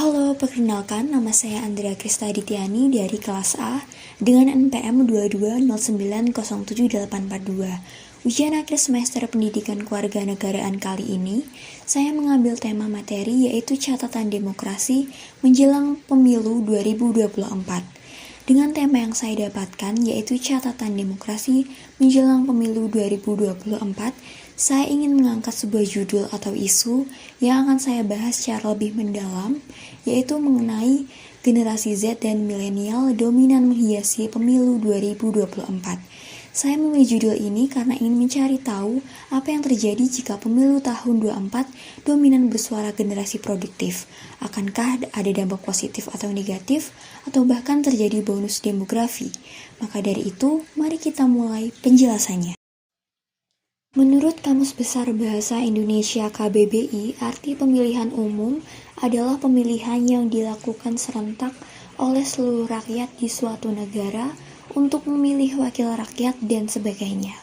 Halo, perkenalkan nama saya Andrea Kristadityani dari kelas A dengan NPM 2209077842. Ujian akhir semester pendidikan kewarganegaraan kali ini, saya mengambil tema materi yaitu catatan demokrasi menjelang pemilu 2024. Dengan tema yang saya dapatkan yaitu catatan demokrasi menjelang pemilu 2024, saya ingin mengangkat sebuah judul atau isu yang akan saya bahas secara lebih mendalam, yaitu mengenai generasi Z dan milenial dominan menghiasi pemilu 2024. Saya memilih judul ini karena ingin mencari tahu apa yang terjadi jika pemilu tahun 24 dominan bersuara generasi produktif. Akankah ada dampak positif atau negatif, atau bahkan terjadi bonus demografi? Maka dari itu, mari kita mulai penjelasannya. Menurut Kamus Besar Bahasa Indonesia KBBI, arti pemilihan umum adalah pemilihan yang dilakukan serentak oleh seluruh rakyat di suatu negara untuk memilih wakil rakyat dan sebagainya.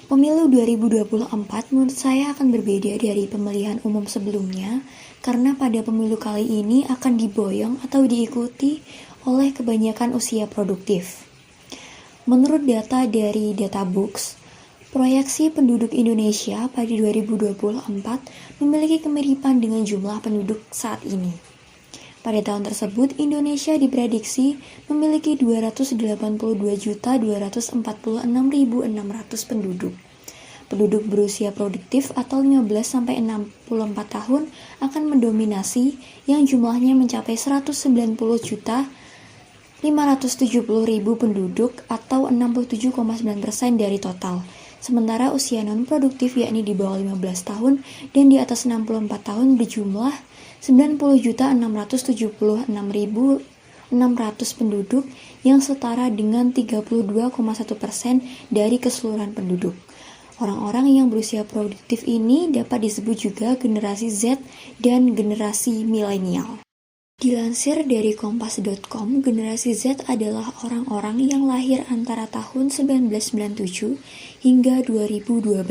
Pemilu 2024 menurut saya akan berbeda dari pemilihan umum sebelumnya karena pada pemilu kali ini akan diboyong atau diikuti oleh kebanyakan usia produktif. Menurut data dari Databooks, proyeksi penduduk Indonesia pada 2024 memiliki kemiripan dengan jumlah penduduk saat ini. Pada tahun tersebut, Indonesia diprediksi memiliki 282.246.600 penduduk. Penduduk berusia produktif atau 15-64 tahun akan mendominasi yang jumlahnya mencapai 190.570.000 penduduk atau 67,9% dari total. Sementara usia non-produktif yakni di bawah 15 tahun dan di atas 64 tahun berjumlah 90.676.600 penduduk yang setara dengan 32,1% dari keseluruhan penduduk. Orang-orang yang berusia produktif ini dapat disebut juga generasi Z dan generasi milenial. Dilansir dari kompas.com, generasi Z adalah orang-orang yang lahir antara tahun 1997 hingga 2012.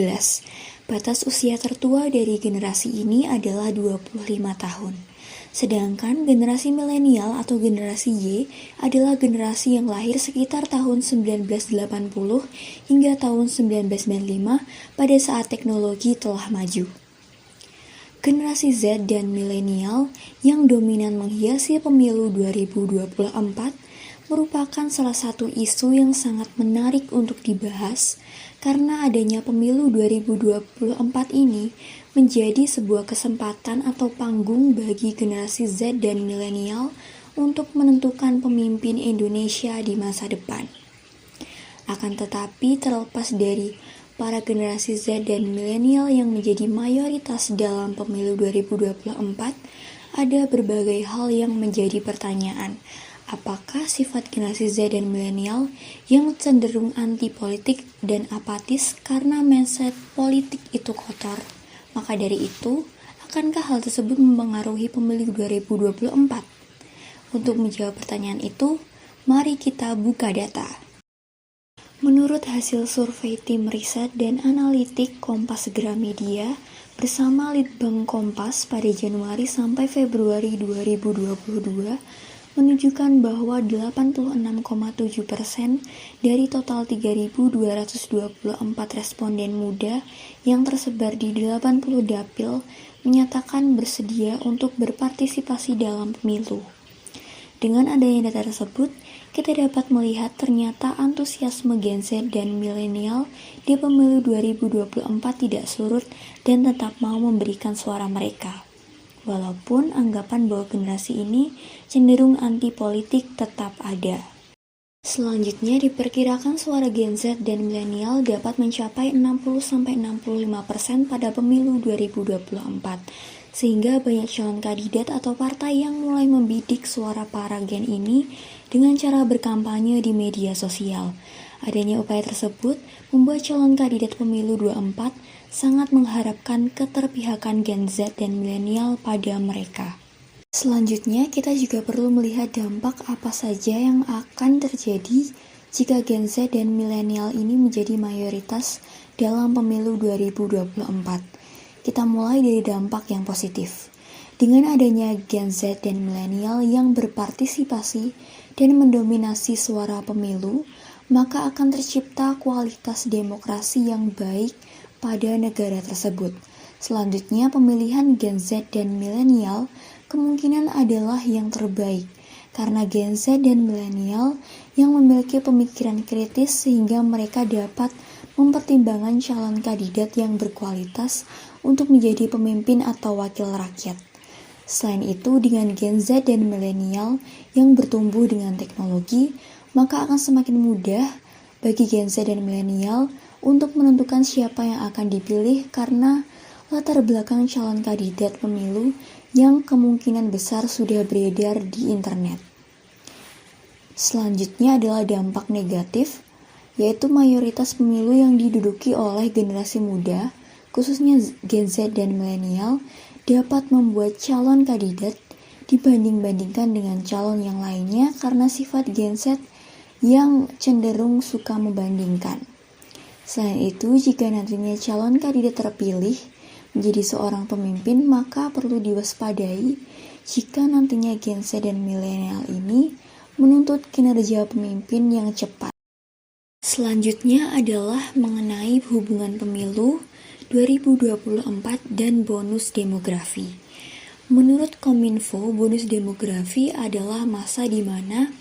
Batas usia tertua dari generasi ini adalah 25 tahun. Sedangkan generasi milenial atau generasi Y adalah generasi yang lahir sekitar tahun 1980 hingga tahun 1995 pada saat teknologi telah maju. Generasi Z dan milenial yang dominan menghiasi pemilu 2024 merupakan salah satu isu yang sangat menarik untuk dibahas karena adanya pemilu 2024 ini menjadi sebuah kesempatan atau panggung bagi generasi Z dan milenial untuk menentukan pemimpin Indonesia di masa depan. Akan tetapi terlepas dari para generasi Z dan milenial yang menjadi mayoritas dalam pemilu 2024, ada berbagai hal yang menjadi pertanyaan. Apakah sifat generasi Z dan milenial yang cenderung anti politik dan apatis karena mindset politik itu kotor? Maka dari itu, akankah hal tersebut mempengaruhi pemilu 2024? Untuk menjawab pertanyaan itu, mari kita buka data. Menurut hasil survei tim riset dan analitik Kompas Gramedia bersama Litbang Kompas pada Januari sampai Februari 2022 menunjukkan bahwa 86,7% dari total 3.224 responden muda yang tersebar di 80 dapil menyatakan bersedia untuk berpartisipasi dalam pemilu. Dengan adanya data tersebut, kita dapat melihat ternyata antusiasme Gen Z dan milenial di pemilu 2024 tidak surut dan tetap mau memberikan suara mereka. Walaupun anggapan bahwa generasi ini cenderung anti politik tetap ada. Selanjutnya diperkirakan suara Gen Z dan milenial dapat mencapai 60-65% pada pemilu 2024. Sehingga banyak calon kandidat atau partai yang mulai membidik suara para gen ini dengan cara berkampanye di media sosial. Adanya upaya tersebut membuat calon kandidat pemilu 24 sangat mengharapkan keterpihakan Gen Z dan milenial pada mereka. Selanjutnya, kita juga perlu melihat dampak apa saja yang akan terjadi jika Gen Z dan milenial ini menjadi mayoritas dalam pemilu 2024. Kita mulai dari dampak yang positif. Dengan adanya Gen Z dan milenial yang berpartisipasi dan mendominasi suara pemilu, maka akan tercipta kualitas demokrasi yang baik pada negara tersebut. Selanjutnya, pemilihan Gen Z dan milenial kemungkinan adalah yang terbaik, karena Gen Z dan milenial yang memiliki pemikiran kritis sehingga mereka dapat mempertimbangkan calon kandidat yang berkualitas untuk menjadi pemimpin atau wakil rakyat. Selain itu, dengan Gen Z dan milenial yang bertumbuh dengan teknologi, maka akan semakin mudah bagi Gen Z dan milenial untuk menentukan siapa yang akan dipilih karena latar belakang calon kandidat pemilu yang kemungkinan besar sudah beredar di internet. Selanjutnya adalah dampak negatif, yaitu mayoritas pemilu yang diduduki oleh generasi muda, khususnya Gen Z dan milenial, dapat membuat calon kandidat dibanding-bandingkan dengan calon yang lainnya karena sifat Gen Z yang cenderung suka membandingkan. Selain itu, jika nantinya calon kandidat terpilih menjadi seorang pemimpin, maka perlu diwaspadai jika nantinya Gen Z dan milenial ini menuntut kinerja pemimpin yang cepat. Selanjutnya adalah mengenai hubungan pemilu 2024 dan bonus demografi. Menurut Kominfo, bonus demografi adalah masa di mana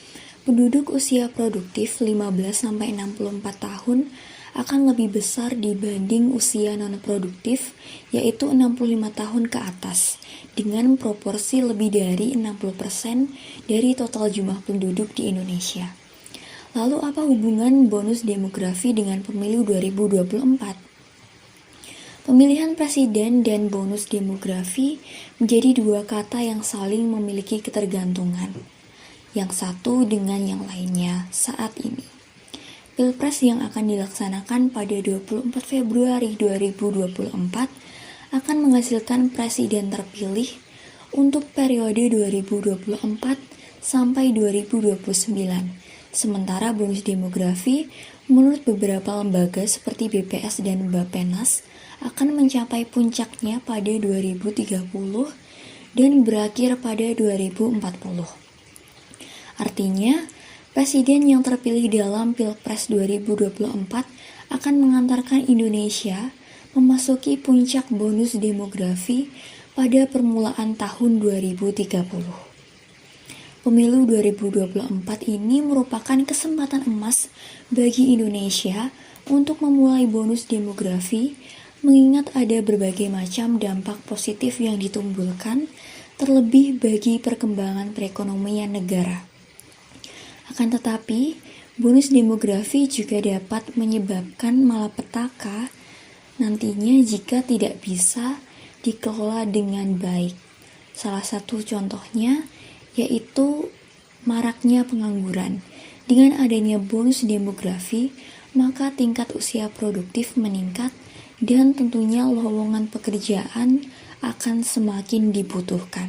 penduduk usia produktif 15-64 tahun akan lebih besar dibanding usia non-produktif, yaitu 65 tahun ke atas, dengan proporsi lebih dari 60% dari total jumlah penduduk di Indonesia. Lalu apa hubungan bonus demografi dengan pemilu 2024? Pemilihan presiden dan bonus demografi menjadi dua kata yang saling memiliki ketergantungan, yang satu dengan yang lainnya saat ini. Pilpres yang akan dilaksanakan pada 24 Februari 2024 akan menghasilkan presiden terpilih untuk periode 2024 sampai 2029. Sementara bonus demografi, menurut beberapa lembaga seperti BPS dan Bappenas, akan mencapai puncaknya pada 2030 dan berakhir pada 2040. Artinya, presiden yang terpilih dalam Pilpres 2024 akan mengantarkan Indonesia memasuki puncak bonus demografi pada permulaan tahun 2030. Pemilu 2024 ini merupakan kesempatan emas bagi Indonesia untuk memulai bonus demografi, mengingat ada berbagai macam dampak positif yang ditimbulkan, terlebih bagi perkembangan perekonomian negara. Akan tetapi, bonus demografi juga dapat menyebabkan malapetaka nantinya jika tidak bisa dikelola dengan baik. Salah satu contohnya yaitu maraknya pengangguran. Dengan adanya bonus demografi, maka tingkat usia produktif meningkat dan tentunya lowongan pekerjaan akan semakin dibutuhkan.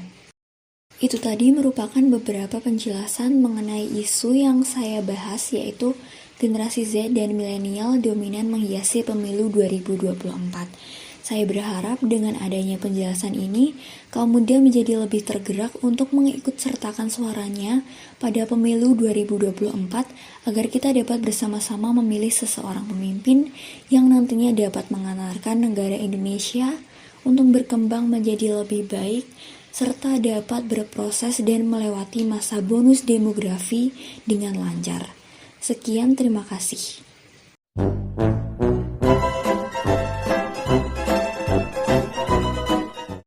Itu tadi merupakan beberapa penjelasan mengenai isu yang saya bahas, yaitu generasi Z dan milenial dominan menghiasi pemilu 2024. Saya berharap dengan adanya penjelasan ini, kaum muda menjadi lebih tergerak untuk mengikutsertakan suaranya pada pemilu 2024 agar kita dapat bersama-sama memilih seseorang pemimpin yang nantinya dapat mengantarkan negara Indonesia untuk berkembang menjadi lebih baik serta dapat berproses dan melewati masa bonus demografi dengan lancar. Sekian, terima kasih.